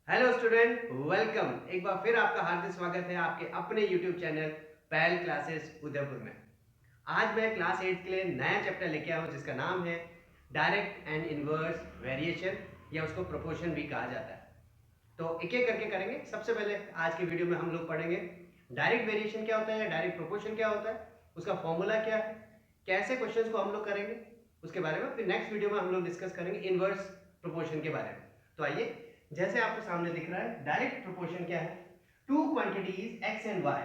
Hello student, welcome. एक बार फिर आपका हार्दिक स्वागत है आपके अपने यूट्यूब चैनल पहल क्लासेस उदयपुर में। आज मैं क्लास 8 के लिए नया चैप्टर लेके आया हूँ जिसका नाम है डायरेक्ट एंड इनवर्स वेरिएशन, या उसको प्रोपोर्शन भी कहा जाता है। तो एक एक करके करेंगे। सबसे पहले आज के वीडियो में हम लोग पढ़ेंगे डायरेक्ट वेरिएशन क्या होता है, डायरेक्ट प्रोपोर्शन क्या होता है, उसका फॉर्मूला क्या है, कैसे क्वेश्चंस को हम लोग करेंगे उसके बारे में। फिर नेक्स्ट वीडियो में हम लोग डिस्कस करेंगे इनवर्स प्रोपोर्शन के बारे में। तो आइए, जैसे आपको सामने दिख रहा है, डायरेक्ट प्रोपोर्शन क्या है? Two quantities X and Y,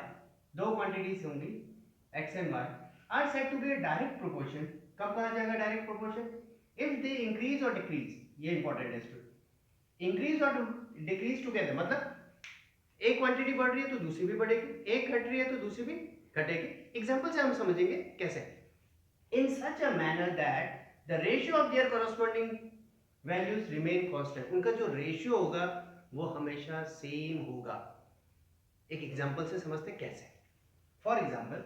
दो क्वांटिटीज होंगी X and Y, are said to be a direct proportion. कब कहा जाएगा direct proportion? If they increase और डिक्रीज। ये इंपॉर्टेंट है स्टूडेंट। इंक्रीज और डिक्रीज टुगेदर मतलब एक क्वांटिटी बढ़ रही है तो दूसरी भी बढ़ेगी, एक घट रही है तो दूसरी भी घटेगी। एग्जांपल से हम समझेंगे कैसे। In such a manner that the ratio of their corresponding values remain constant. उनका जो रेशियो होगा वो हमेशा सेम होगा। एक एग्जांपल से समझते कैसे। For example,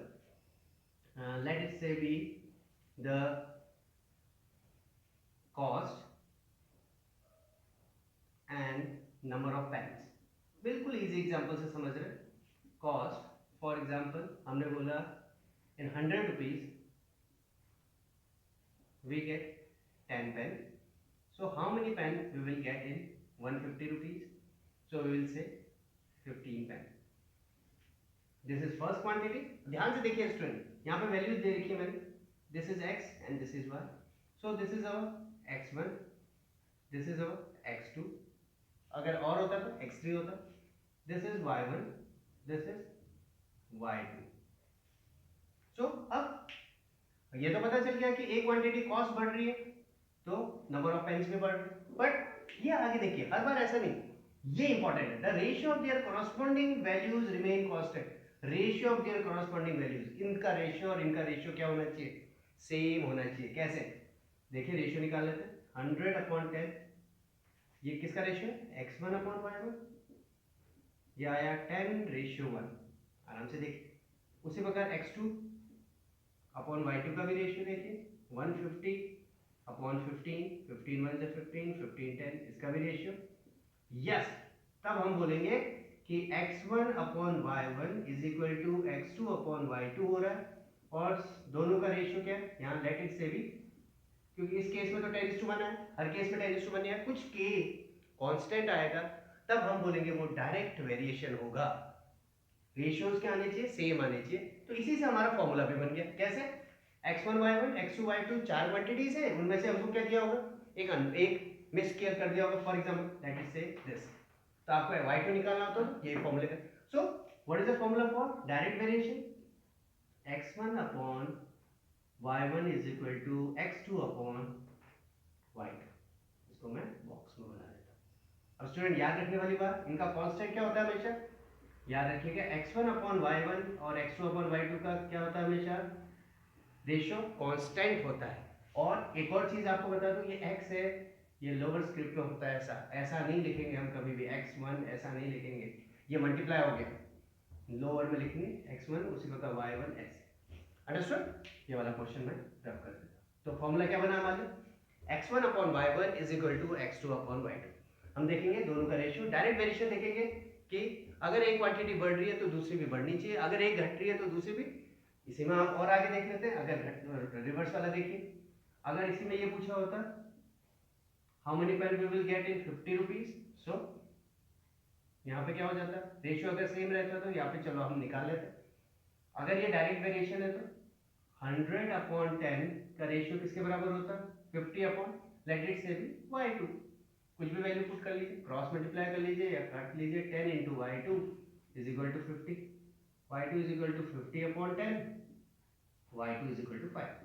let it say be the cost and number of pens. बिल्कुल इजी एग्जांपल से समझ रहे। कॉस्ट, फॉर एग्जांपल हमने बोला in 100 rupees we get 10 pen. So how many pen we will get in 150 rupees? So we will say 15 pen. This is first quantity. ध्यान से देखिए student, यहाँ पे वैल्यूज दे रखी है मैंने। This is x and this is y. So this is our x1, this is our x2. अगर और होता तो x3 होता। This is y1, this is y2. So अब ये तो पता चल गया कि एक क्वांटिटी कॉस्ट बढ़ रही है तो नंबर ऑफ पेन्स भी बढ़ रहे हैं। बट ये आगे देखिए, हर बार ऐसा नहीं, ये इंपॉर्टेंट है। The ratio of their corresponding values remain constant. Ratio of their corresponding values, इनका रेशियो और इनका रेशियो क्या होना चाहिए? सेम होना चाहिए। कैसे? देखिए रेशियो निकाल लेते हैं। 100 अपॉन 10, ये किसका रेशियो है? x1 upon y1। ये आया 10 रेशियो 1। आराम से देखिए। उसी प्रकार x2 अपॉन y2 का भी रेशियो देखिए, 150 अपॉन 15, 15 1 से 15, 15 10, इसका भी रेशियो। यस, तब हम बोलेंगे कि x1 upon y1 is equal to x2 upon y2 हो रहा है। और दोनों का रेशियो क्या है? यहाँ लेट इट से भी, क्योंकि इस केस में तो 10:1 है, हर केस में 10:1 है, कुछ के कांस्टेंट आएगा, तब हम बोलेंगे वो डायरेक्ट वेरिएशन होगा। रेशियोज क्या आने चाहिए? सेम आने चाहिए। तो इसी से हमारा फॉर्मूला भी बन गया। कैसे? x1 y1 x2 y2 चार क्वांटिटीज है, उनमें से हमको क्या दिया होगा? एक मिस केयर कर दिया होगा। For example let it say this, तो आपको y2 निकालना हो तो ये फॉर्मूले का। So what is the formula for direct variation? x1 upon y1 is equal to x2 upon y2। इसको मैं बॉक्स में बना देता हूं। अब स्टूडेंट याद रखने वाली बात, इनका कांस्टेंट क्या होता है हमेशा? याद रखिएगा x1 अपॉन y1 और x2 अपॉन y2 का क्या होता है हमेशा? रेशियो कांस्टेंट होता है। और एक और चीज आपको बता दूं, ये x है, ये लोअर स्क्रिप्ट में होता है। ऐसा ऐसा नहीं लिखेंगे हम कभी भी, x1 ऐसा नहीं लिखेंगे, ये मल्टीप्लाई हो गया, लोअर में लिखेंगे x1, उसी को y1 ऐसे। अंडरस्टूड? ये वाला क्वेश्चन मैं रब कर देता हूं। तो फॉर्मूला क्या बना हमारा? x1 upon y1 is equal to x2 upon y2। हम देखेंगे दोनों का रेशियो। डायरेक्ट वेरिएशन देखेंगे कि अगर एक क्वांटिटी बढ़ रही है तो दूसरी भी बढ़नी चाहिए, अगर एक घट रही है तो दूसरी भी। इसी में हम और आगे देख लेते हैं। अगर रिवर्स वाला देखिए, अगर इसी में ये पूछा होता how many pen we will get in 50 rupees, so यहाँ पे क्या हो जाता? रेशियो अगर सेम रहता तो यहाँ पे चलो हम निकाल लेते। अगर ये डायरेक्ट वेरिएशन है तो 100 अपॉन 10 का रेशियो किसके बराबर होता? 50 अपॉन लेट इट से भी y2। कुछ भी वैल्यू पुट कर लीजिए, क्रॉस मल्टीप्लाई कर लीजिए या काट लीजिए। 10 into y2 is equal to 50, y2 is equal to 50 upon 10, y2 is equal to 5।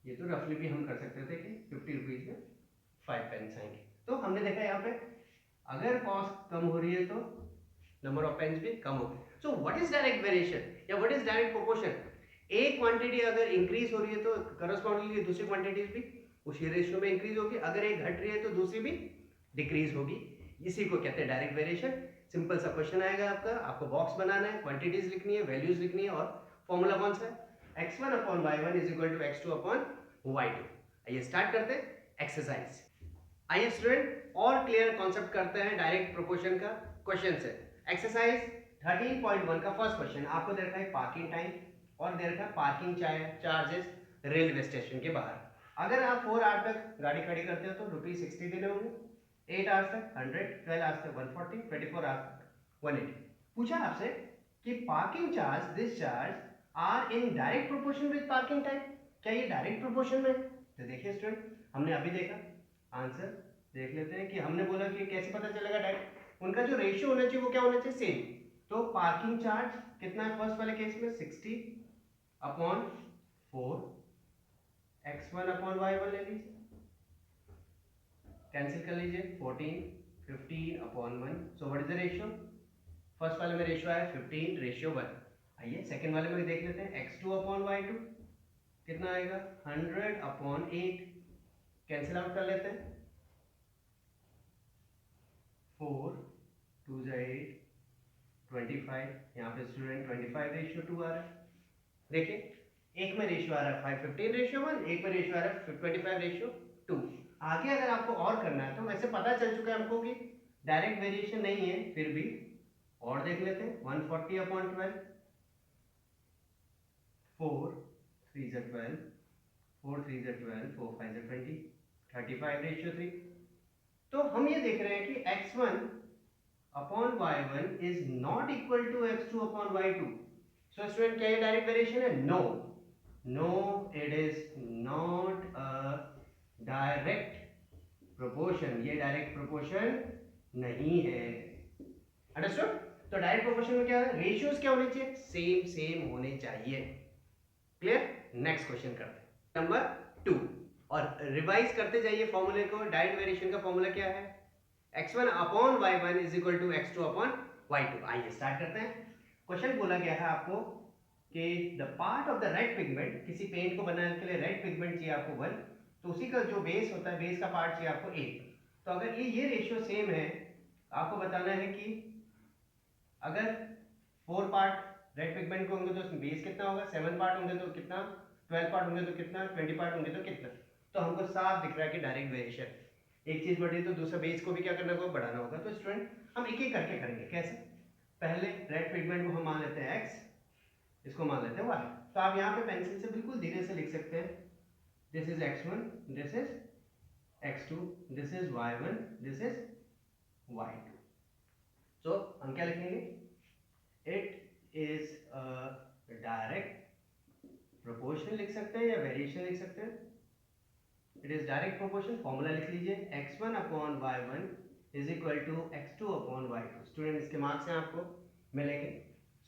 ये तो रफली भी हम कर सकते थे कि 50 रुपीज में 5 पेन्स आएंगे। तो हमने देखा यहाँ पे अगर कॉस्ट कम हो रही है तो नंबर ऑफ पेन्स भी कम हो गए। सो व्हाट इज डायरेक्ट वेरिएशन या व्हाट इज डायरेक्ट प्रोपोर्शन? एक क्वांटिटी अगर इंक्रीज हो रही है तो करस्पॉन्डिंगली दूसरी क्वांटिटीज भी उसी रेशियो में इंक्रीज होगी, अगर एक घट रही है तो दूसरी भी डिक्रीज होगी। इसी को कहते हैं डायरेक्ट वेरिएशन। सिंपल सा क्वेश्चन आएगा आपका, आपको बॉक्स बनाना है, क्वांटिटीज लिखनी है, वैल्यूज लिखनी है, और फॉर्मूला कौन सा है? x1 upon y1 is equal to x2 upon y2। आइए स्टार्ट करते हैं एक्सरसाइज। आइए स्टूडेंट, और क्लियर कॉन्सेप्ट करते हैं डायरेक्ट प्रोपोर्शन का क्वेश्चन से। एक्सरसाइज 13.1 का फर्स्ट क्वेश्चन आपको दे रखा है पार्किंग टाइम और दे रखा है पार्किंग चार्जेस रेलवे स्टेशन के बाहर। अगर आप 4 आवर तक गाड़ी खड़ी करते हो तो ₹60 देने होंगे, 8 आवर्स तक 100, 12 आवर्स तक 140, 24 आवर्स तक 180। पूछा आपसे कि parking charge this charge are in direct proportion with parking time, क्या ये डायरेक्ट प्रोपोर्शन में? तो देखिए स्टूडेंट, हमने अभी देखा आंसर देख लेते हैं कि हमने बोला कि कैसे पता चलेगा डायरेक्ट, उनका जो रेशियो होना चाहिए वो क्या होना चाहिए, सेम। तो पार्किंग चार्ज कितना है फर्स्ट वाले केस में, 60 अपॉन 4, x1 अपॉन y1 ले लीजिए, कैंसिल कर लीजिए, 14, 15 upon 1। So what is the ratio? First वाले में रेशियो आया 15:1। आइए सेकंड वाले में देख लेते हैं, x2 अपॉन y2 कितना आएगा, 100 अपॉन 8, कैंसिल आउट कर लेते हैं, 4 2 8 25, यहाँ पे स्टूडेंट 25:2 आ रहा है। देखिए एक में रेशियो आ रहा है 15:1, एक में रेशियो आ रहा है 25:2। आगे अगर आपको और करना है तो वैसे पता चल चुका है हमको कि डायरेक्ट वेरिएशन नहीं है, फिर भी और देख लेते हैं, 140 अपॉन 12, 4 3 12, 4 3 12, 4 5 20, 35:3। तो हम ये देख रहे हैं कि x1 upon y1 is not equal to x2 upon y2। So student क्या ये डायरेक्ट वेरिएशन है? No, no it is not a direct proportion, ये डायरेक्ट प्रोपोर्शन नहीं है। अंडरस्टूड? तो डायरेक्ट प्रोपोर्शन में क्या है, रेशियोज क्या होने चाहिए, सेम सेम होने चाहिए। क्लियर? नेक्स्ट क्वेश्चन करते हैं नंबर 2 और रिवाइज करते जाइए फॉर्मूले को। डायरेक्ट वेरिएशन का फॉर्मूला क्या है, x1 upon y1 is equal to x2 upon y2। आइए स्टार्ट करते हैं। क्वेश्चन बोला गया है आपको कि the part of the red pigment, किसी पेंट को बनाने के लिए रेड पिगमेंट चाहिए आपको 1, तो उसी का जो बेस होता है, बेस का पार्ट चाहिए आपको 8। तो अगर ये रेशियो सेम है, आपको बताना है कि अगर 4 पार्ट रेड पिगमेंट के होंगे तो उसमें बेस कितना होगा, 7 पार्ट होंगे तो कितना, 12 पार्ट होंगे तो कितना, 20 पार्ट होंगे तो कितना। तो हमको साफ दिख रहा है कि डायरेक्ट वेरिएशन, एक चीज बढ़ी तो दूसरा बेस को भी क्या करना होगा, बढ़ाना होगा। तो स्टूडेंट हम एक एक करके करेंगे। कैसे? पहले रेड पिगमेंट को हम मान लेते हैं x, इसको मान लेते हैं y। तो आप यहाँ पे पेंसिल से बिल्कुल धीरे से लिख सकते हैं, this is x1, this is x2, this is y1, this is y2। So हम क्या लिखेंगे, it is a direct proportion लिख सकते हैं या वेरिएशन लिख सकते हैं। It is direct proportion, formula लिख लीजिए, x1 upon y1 is equal to x2 upon y2। Student इसके मार्क्स हैं आपको मिलेंगे।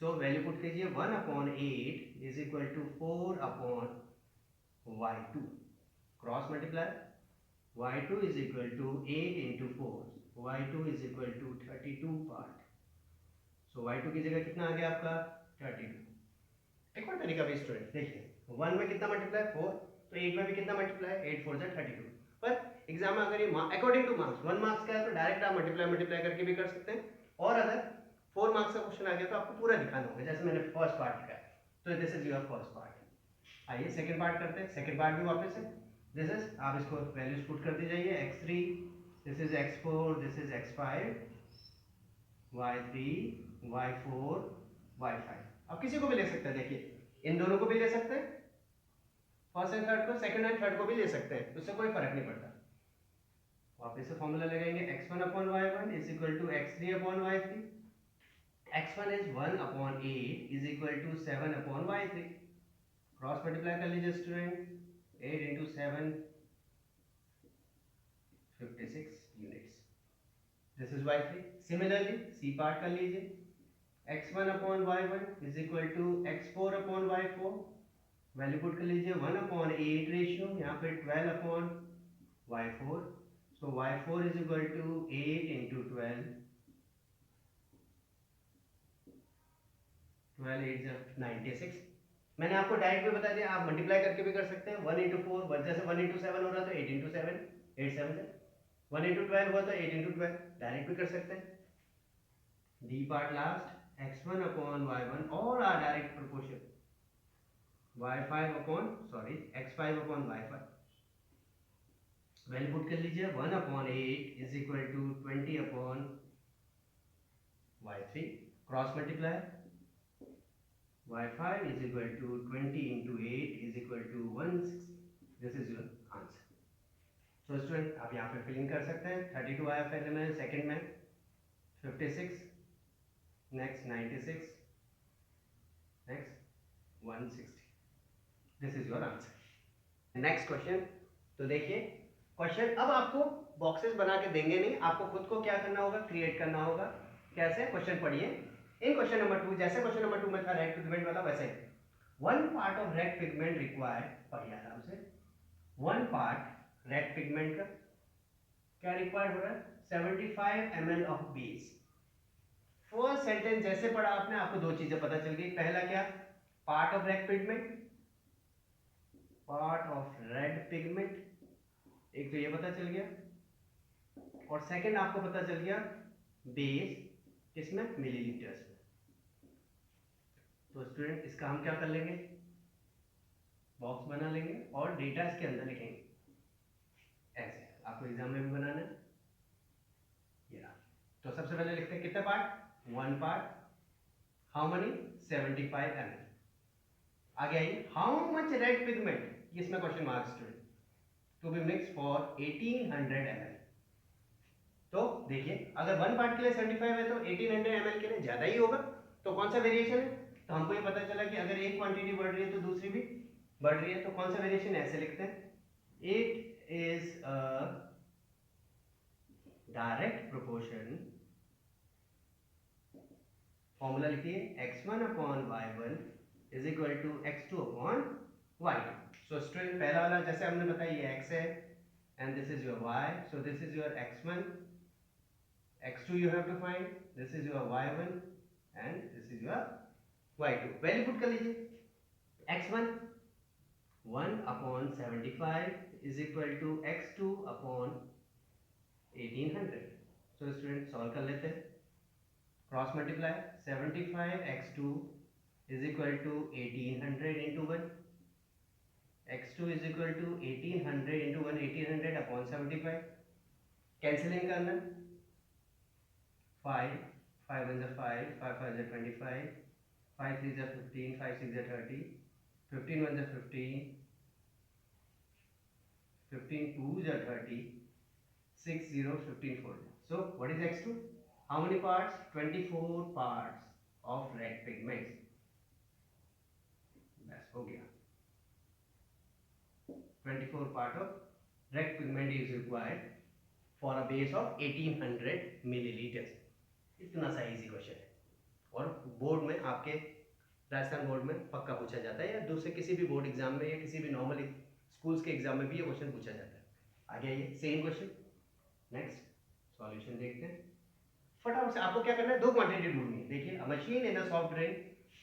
सो वैल्यू पुट कीजिए, 1 upon 8 is equal to 4 upon y2, cross multiply, y2 is equal to 8 into 4, y2 is equal to 32 part. So y2 की जगह कितना आ गया आपका, 32। एक और तरीका भी स्टूडेंट देखिए, 1 में कितना मल्टीप्लाई, 4, तो 8 में भी कितना मल्टीप्लाई, 8 4 32। पर एग्जाम में अगर ये अकॉर्डिंग टू मार्क्स 1 मार्क्स का है तो डायरेक्ट आप मल्टीप्लाई करके भी कर सकते हैं, और अगर 4 मार्क्स का क्वेश्चन आ गया तो आपको पूरा दिखाना होगा, जैसे मैंने फर्स्ट पार्ट लिखा है। तो this is your first part. आइए सेकंड पार्ट करते हैं। सेकंड पार्ट भी वापस से दिस इज, आप इसको वैल्यूज पुट करते जाइए, x3, this is x4, this is x5, y3, y4, y5। अब किसी को भी ले सकते हैं, देखिए इन दोनों को भी ले सकते हैं, फर्स्ट एंड थर्ड को, सेकंड एंड थर्ड को भी ले सकते हैं, उससे कोई फर्क नहीं पड़ता। वापस से फॉर्मूला लगाएंगे, x1 upon y1 is equal to x3 upon y3, x1 is 1 upon 8 is equal to 7 upon y3, cross multiply कर लीजिए student, 8 into 7 56 units, this is y3। Similarly C part कर लीजिए, x1 upon y1 is equal to x4 upon y4, value put कर लीजिए, 1 upon 8 ratio, यहाँ पे 12 upon y4, so y4 is equal to 8 into 12, 12 8 96। मैंने आपको डायरेक्ट भी बता दिया, आप मल्टीप्लाई करके भी कर सकते हैं, 1 इंटू 4, जैसे 1 इंटू 7 हो रहा तो 8 इंटू 7, 8 7 से 1 इंटू 12 हुआ तो 8 इंटू 12, डायरेक्ट भी कर सकते हैं। D part last, x1 upon y1 और are direct proportion, y5 upon x5 upon y5, value put कर लीजिए 1/8 is equal to 20/y3 cross multiply y5 is equal to 20 into 8 is equal to 160. This is your answer. So student आप यहाँ पे filling कर सकते हैं 32 आया पहले में, सेकंड में 56, next 96, next 160. This is your answer. Next question. तो देखिए क्वेश्चन अब आपको बॉक्सेस बना के देंगे नहीं, आपको खुद को क्या करना होगा, क्रिएट करना होगा. कैसे? क्वेश्चन पढ़िए. इन क्वेश्चन नंबर 2 जैसे क्वेश्चन नंबर 2 में था रेड पिगमेंट वाला, वैसे one part of red pigment required. पढ़िए आराम से. वन पार्ट रेड पिगमेंट का क्या रिक्वायर्ड हो रहा है? 75 ml of base. First sentence जैसे पढ़ा आपने, आपको दो चीजें पता चल गई. पहला क्या? Part of red pigment, part of red pigment, एक तो ये पता चल गया, और सेकंड आपको पता चल गया बेस किसमें? मिलीलीटर्स में. तो स्टूडेंट इसका हम क्या कर लेंगे? बॉक्स बना लेंगे और डेटा इसके अंदर लिखेंगे. ऐसे आपको एग्जाम में भी बनाना है. ये तो सबसे पहले लिखते हैं कितने part? One part. How many? 75 ml. आगे आइए, हाउ मच रेड पिगमेंट, इसमें question mark student, to be mix for 1800 ml. तो देखिए अगर वन पार्ट के लिए 75 है तो 1800 ml के लिए ज्यादा ही होगा. तो कौन सा वेरिएशन है? तो हमको ये पता चला कि अगर एक क्वांटिटी बढ़ रही है तो दूसरी भी बढ़ रही है. तो कौन सा वेरिएशन? ऐसे लिखते हैं, it is a direct proportion. Formula लिखिए, x1/y1 is equal to x2/y2. So student पहला वाला जैसे हमने बताया ये x है and this is your y, so this is your x1, x2 you have to find, this is your y1 and this is your y2. Value put कर लीजिए. x1 1/75 is equal to x2/1800. so student solve कर लेते हैं. Cross multiply 75x2 is equal to 1800 into 1. x2 is equal to 1800 into 1, 1800/75. Cancelling करना, 5 5 1 5, 5 5 25, 5 3 15, 5 6 30, 15 1 15, 15 2 30, 6 0 15 4. So what is x2? How many parts? 24 parts of red pigments. बस हो गया. 24 part of red pigment is required for a base of 1800 milliliters. इतना सा easy question है और board में आपके राजस्थान बोर्ड में पक्का पूछा जाता है, या दूसरे किसी भी बोर्ड एग्जाम में या किसी भी नॉर्मल स्कूल्स के एग्जाम में भी ये क्वेश्चन पूछा जाता है. आगे आइए, सेम क्वेश्चन. नेक्स्ट सॉल्यूशन देखते हैं. फटाफट से आपको क्या करना है, दो क्वांटिटी ढूंढनी है. देखिए, a machine in a soft drink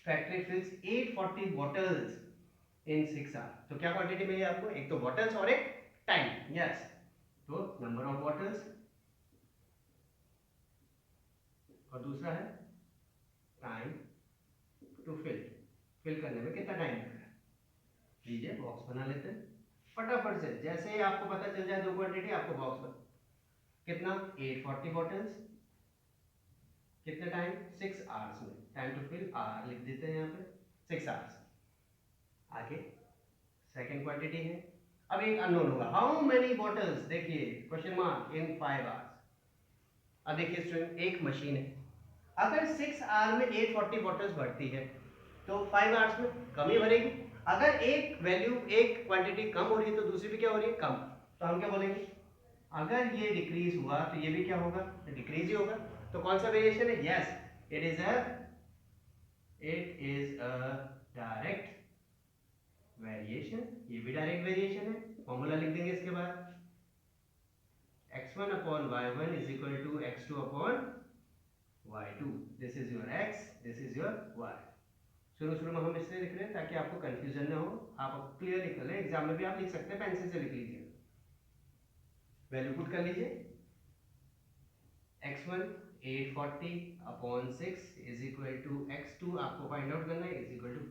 factory fills 840 bottles in 6 hour. तो क्या क्वांटिटी मिली आपको? एक तो बॉटल्स और एक टाइम. यस, तो नंबर ऑफ बॉटल्स और दूसरा है टाइम टू फिल करने में कितना टाइम लग रहा है. लीजिए बॉक्स बना लेते हैं फटाफट से. जैसे ही आपको पता चल जाए दो क्वांटिटी, आपको बॉक्स बना. कितना? 840 बॉटल्स. कितने टाइम? 6 आवर्स में. टाइम टू फिल आर लिख देते हैं यहाँ पे 6 आवर्स. आगे सेकेंड क्वांटिटी है. अब एक अननोन होगा, हाउ मेनी बॉटल्स. देखिए क्वेश्चन मार्क इन 5 आवर्स. अब देखिए स्टूडेंट, एक मशीन है, अगर 6 आवर में 840 बॉटल्स भरती है तो 5 आवर्स में कम ही भरेगी. अगर एक वैल्यू, एक क्वांटिटी कम हो रही है तो दूसरी भी क्या हो रही है? कम. तो हम क्या बोलेंगे? अगर ये डिक्रीज हुआ तो ये भी क्या होगा? डिक्रीज ही होगा. तो कौन सा वेरिएशन है? Yes, it is a direct variation. ये भी डायरेक्ट वेरिएशन है. फॉर्मूला लिख देंगे इसके बाद, x1/y1 is equal to x2/y2. this is your x, this is your y. शुरू में हम इसलिए लिख रहे हैं ताकि आपको कंफ्यूजन ना हो, आप क्लियर लिख लें. एग्जाम में भी आप लिख सकते हैं, पेंसिल से लिख लीजिए. वैल्यू पुट कर लीजिए. x1 840/6 is equal to x2 आपको फाइंड आउट करना है, is equal to,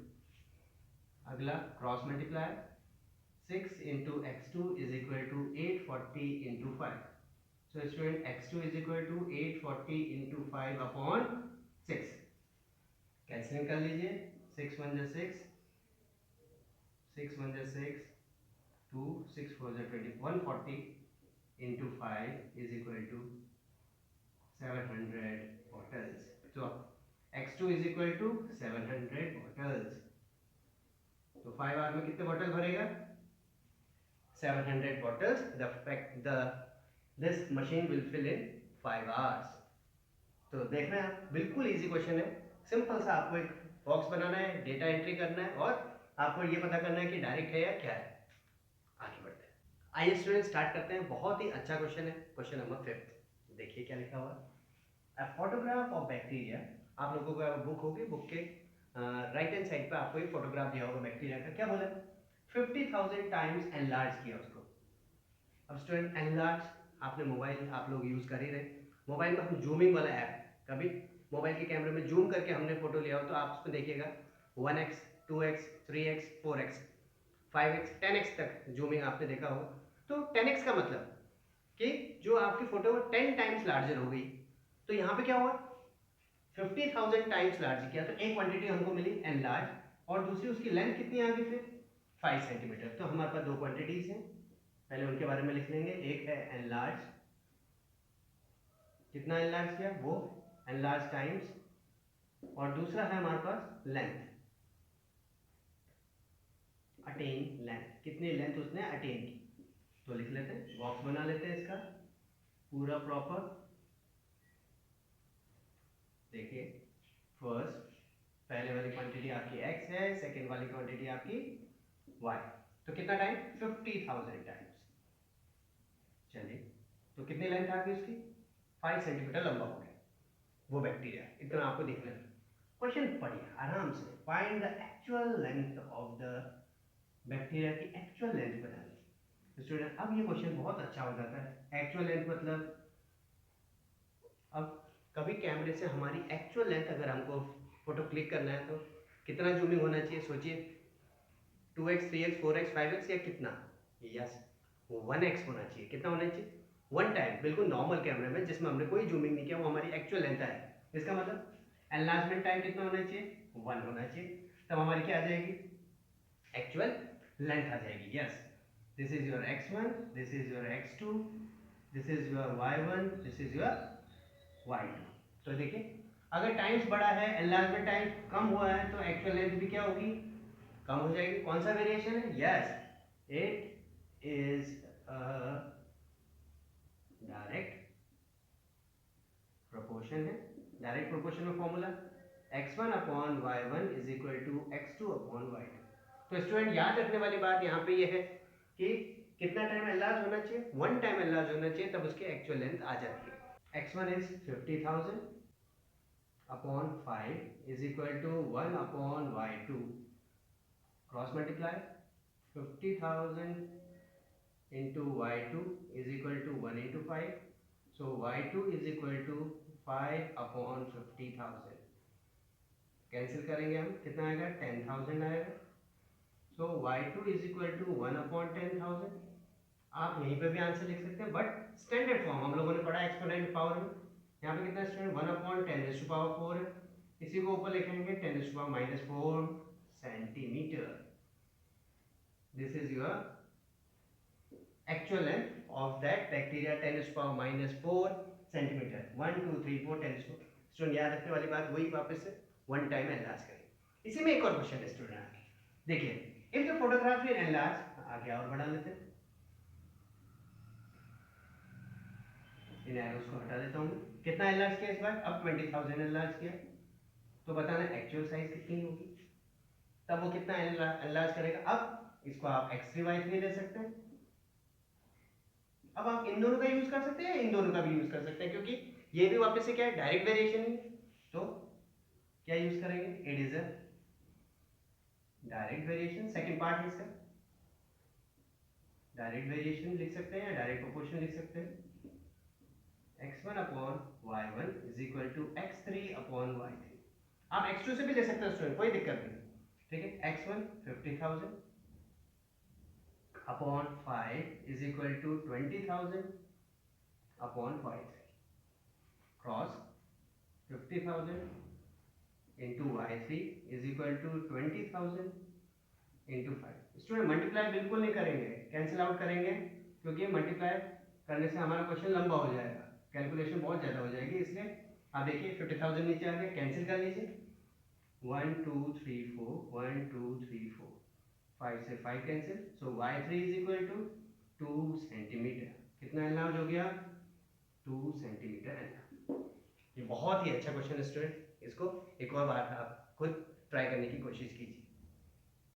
अगला cross multiply 6 into x2 is equal to 840 into 5. So student x2 is equal to 840 into 5 upon 6. Cancel कर लीजिए, 6 1 जा 6, 6 1 जा 6, 2 6 4 जा 20, 140 into 5 is equal to 700 bottles. So x2 is equal to 700 bottles. तो 5 our में कितने bottle भरेगा? 700 bottles. This machine will fill in 5 hours. तो देखना है, बिल्कुल इजी क्वेश्चन है, सिंपल सा। आपको एक बॉक्स बनाना है, डेटा एंट्री करना है और आपको ये पता करना है कि डायरेक्ट है या क्या है। आगे बढ़ते हैं। आइए स्टूडेंट स्टार्ट करते हैं। बहुत ही अच्छा क्वेश्चन है, क्वेश्चन नंबर 5। देखिए क्या लिखा हुआ है। A photograph of bacteria. आप लोगों को बुक होगी, बुक के राइट हैंड साइड पे आपको एक फोटोग्राफ दिया होगा बैक्टीरिया का। क्या बोला? 50,000 टाइम्स एनलार्ज किया उसको। अब स्टूडेंट एनलार्ज, आपने मोबाइल आप लोग यूज कर ही रहे, मोबाइल में हम जूमिंग वाला ऐप, कभी मोबाइल के कैमरे में जूम करके हमने फोटो लिया हो तो आप उसमें देखिएगा 1x 2x 3x 4x 5x 10x तक जूमिंग आपने देखा हो। तो 10x का मतलब कि जो आपकी फोटो 10 टाइम्स लार्जर हो गई। तो यहाँ पे क्या हुआ? 50,000 टाइम्स लार्ज किया, तो एक क्वांटिटी हमको मिली एनलार्ज, और दूसरी उसकी लेंथ कितनी आ गई फिर 5 सेंटीमीटर। तो हमारे पास दो क्वांटिटीज हैं, पहले उनके बारे में लिख लेंगे। एक है एनलार्ज, कितना एनलार्ज किया वो एनलार्ज टाइम्स, और दूसरा है हमारे पास लेंथ, अटेन लेंथ, कितनी लेंथ उसने अटेन की। तो लिख लेते हैं, बॉक्स बना लेते हैं इसका पूरा प्रॉपर। देखिए फर्स्ट, पहले वाली क्वांटिटी आपकी x है, सेकंड वाली क्वांटिटी आपकी y। तो कितना टाइम? 50,000 टाइम्स। चलिए, तो कितनी लेंथ आ गई उसकी? 5 सेंटीमीटर लंबा हो गया वो बैक्टीरिया। इतना आपको देखना है। क्वेश्चन पढ़िए आराम से। Find the actual length of the bacteria की एक्चुअल लेंथ बनानी। स्टूडेंट अब ये क्वेश्चन बहुत अच्छा हो जाता है। एक्चुअल लेंथ मतलब, अब कभी कैमरे से हमारी एक्चुअल लेंथ अगर हमको फोटो क्लिक करना है तो कितना जूमिंग होना चाहिए? सोचिए, 2x 3x 4x 5x या कितना? यस, 1x होना चाहिए। कितना होना चाहिए? 1 टाइम, बिल्कुल नॉर्मल कैमरे में जिसमें हमने कोई जूमिंग नहीं किया, वो हमारी एक्चुअल लेंथ है। इसका मतलब एनलार्जमेंट टाइम कितना होना चाहिए? 1 होना चाहिए। तब हमारी क्या आ जाएगी? एक्चुअल लेंथ आ जाएगी। Yes, this is your x1, this is your x2, this is your y1, this is your y2। तो देखिए, अगर टाइम्स बड़ा है, एनलार्जमेंट टाइम कम हुआ है, तो एक्चुअल लेंथ भी क्या होगी? कम हो जाएगी। कौन सा वेरिएशन है? Yes, it is direct proportion है। डायरेक्ट प्रोपोर्शन में formula x1 upon y1 is equal to x2 upon y2। तो स्टूडेंट याद रखने वाली बात यहाँ पे ये है कि कितना टाइम एनलार्ज होना चाहिए? 1 टाइम एनलार्ज होना चाहिए, तब उसकी एक्चुअल लेंथ आ जाती है। x1 is 50,000 upon 5 is equal to 1 upon y2, cross multiply 50,000 into y2 is equal to 1 into 5. So y2 is equal to 5 upon 50,000. Cancel करेंगे हम, कितना आएगा? 10,000 आएगा। So y2 is equal to 1 upon 10,000. आप यहीं पे भी आंसर लिख सकते हैं, बट स्टैंडर्ड फॉर्म हम लोगों ने पढ़ा एक्सपोनेंट पावर में। यहाँ पे कितना student? 1 upon 10 raise to power 4 है। इसी को ऊपर लिखेंगे 10 raise to power minus 4 centimetre. This is your actual length of that bacteria 10 to the power minus 4 centimeter। 1 2 3 4 10 to the power। Student याद रखने वाली बात वही, वापस से 1 टाइम एनलार्ज करें। इसी में एक और क्वेश्चन है स्टूडेंट, देखिए, if the photograph is enlarge, आगे और बढ़ा लेते हैं, इन एरोस को हटा देता हूं। कितना एनलार्ज किया इस बार? अब 20,000 एनलार्ज किया। तो बताना एक्चुअल साइज कितनी होगी, तब वो कितना एनलार्ज करेगा। अब इसको आप x3 y3 ले सकते हैं। अब आप इन दोनों का यूज कर सकते हैं, इन दोनों का भी यूज कर सकते हैं, क्योंकि ये भी वापस से क्या है? डायरेक्ट वेरिएशन है। तो क्या यूज करेंगे? It is a direct variation. Second part है इसका, डायरेक्ट वेरिएशन लिख सकते हैं या डायरेक्ट प्रोपोर्शन लिख सकते हैं। x1 upon y1 is equal to x3 upon y3। आप x2 से भी ले सकते हैं स्टूडेंट, कोई दिक्कत नहीं। ठीक है, x1 50,000 upon 5 is equal to 20,000 upon 43 cross 50,000 into y3 is equal to 20,000 into 5। Student multiply बिल्कुल नहीं करेंगे, कैंसिल आउट करेंगे, क्योंकि मल्टीप्लाई करने से हमारा क्वेश्चन लंबा हो जाएगा, कैलकुलेशन बहुत ज़्यादा हो जाएगी, इसलिए आप देखिए 50,000 नीचे आ गया, कैंसिल कर लीजिए 1 2 3 4 1 2 3 4 5 से 5 cancel, so y3 is equal to 2 centimetre. कितना एनलार्ज हो गया? 2 सेंटीमीटर एनलार्ज। ये बहुत ही अच्छा क्वेश्चन है स्टूडेंट, इसको एक और बार आप खुद ट्राई करने की कोशिश कीजिए।